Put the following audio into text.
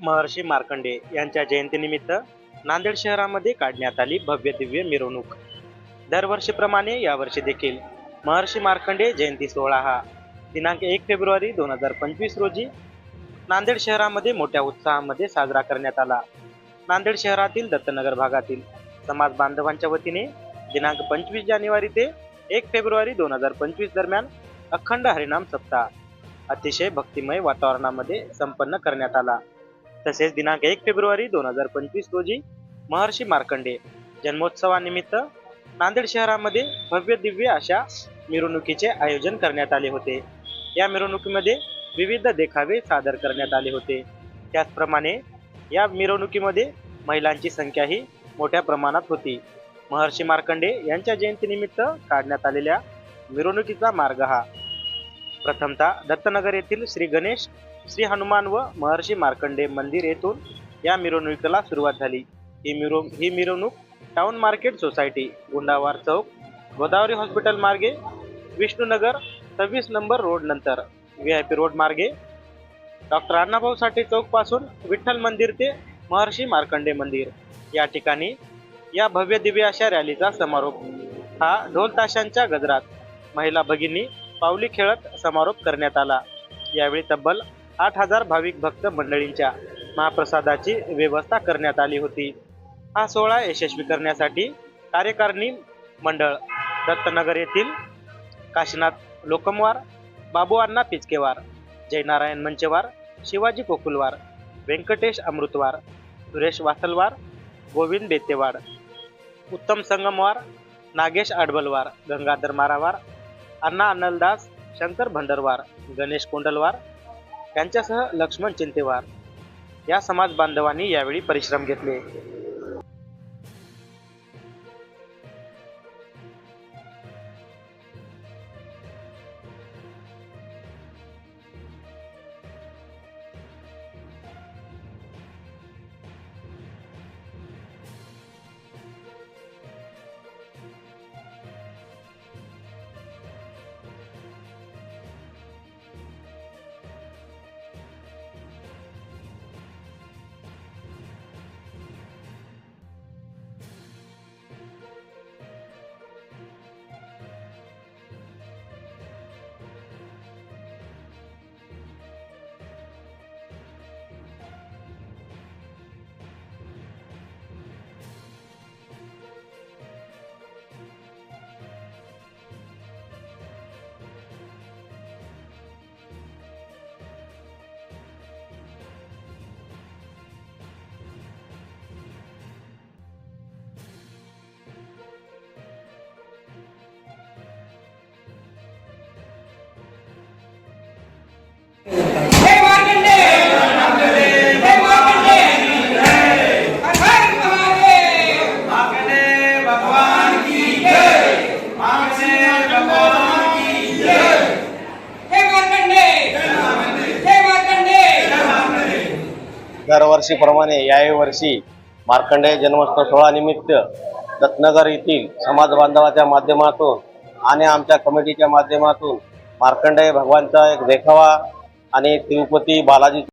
महर्षी मार्कंडे यांच्या जयंतीनिमित्त नांदेड शहरामध्ये काढण्यात आली भव्य दिव्य मिरवणूक। दरवर्षीप्रमाणे यावर्षी देखील महर्षी मार्कंडे जयंती सोहळा हा दिनांक 1 फेब्रुवारी 2025 रोजी नांदेड शहरामध्ये मोठ्या उत्साहामध्ये साजरा करण्यात आला। नांदेड शहरातील दत्तनगर भागातील समाज बांधवांच्या वतीने दिनांक 25 जानेवारी ते 1 फेब्रुवारी 2025 दरम्यान अखंड हरिनाम सप्ताह अतिशय भक्तिमय वातावरणामध्ये संपन्न करण्यात आला। तसेच दिनांक 1 फेब्रुवारी 2025 रोजी महर्षी मार्कंडे जन्मोत्सवानिमित्त नांदेड शहरामध्ये भव्य दिव्य अशा मिरवणुकीचे आयोजन करण्यात आले होते। या मिरवणुकीमध्ये विविध देखावे सादर करण्यात आले होते। त्याचप्रमाणे या मिरवणुकीमध्ये महिलांची संख्याही मोठ्या प्रमाणात होती। महर्षी मार्कंडे यांच्या जयंतीनिमित्त काढण्यात आलेल्या मिरवणुकीचा मार्ग हा प्रथमतः दत्तनगर येथील श्री गणेश, श्री हनुमान व महर्षी मार्कंडे मंदिर येथून या मिरवणुकीला सुरुवात झाली। ही मिरवणूक टाउन मार्केट सोसायटी, गुंडावार चौक, गोदावरी हॉस्पिटल मार्गे, विष्णुनगर 26 नंबर रोड नंतर VIP रोड मार्गे डॉक्टर अण्णाभाऊ साठे चौक पासून विठ्ठल मंदिर ते महर्षी मार्कंडे मंदिर या ठिकाणी या भव्य दिव्य अशा रॅलीचा समारोप हा ढोल ताशांच्या गजरात महिला भगिनी पावली खेळत समारोप करण्यात आला। यावेळी तब्बल 8000 भाविक भक्त मंडळींच्या महाप्रसादाची व्यवस्था करण्यात आली होती। हा सोहळा यशस्वी करण्यासाठी कार्यकारिणी मंडळ दत्तनगर येथील काशीनाथ लोकमवार, बाबू अण्णा पिचकेवार, जयनारायण मंचेवार, शिवाजी कोकुलवार, व्यंकटेश अमृतवार, सुरेश वासलवार, गोविंद बेतेवाड, उत्तम संगमवार, नागेश आडबलवार, गंगाधर मारावार, अण्णा अनलदास, शंकर भंडरवार, गणेश कोंडलवार यांच्यासह लक्ष्मण चिंतेवार या समाज बांधवांनी यावेळी परिश्रम घेतले। दरवर्षीप्रमाणे याही वर्षी मार्कंडेय जन्मोत्सव सोहळ्यानिमित्त दत्तनगर येथील समाज बांधवाच्या माध्यमातून आणि आमच्या कमिटीच्या माध्यमातून मार्कंडेय भगवानचा एक देखावा आणि तिरुपती बालाजी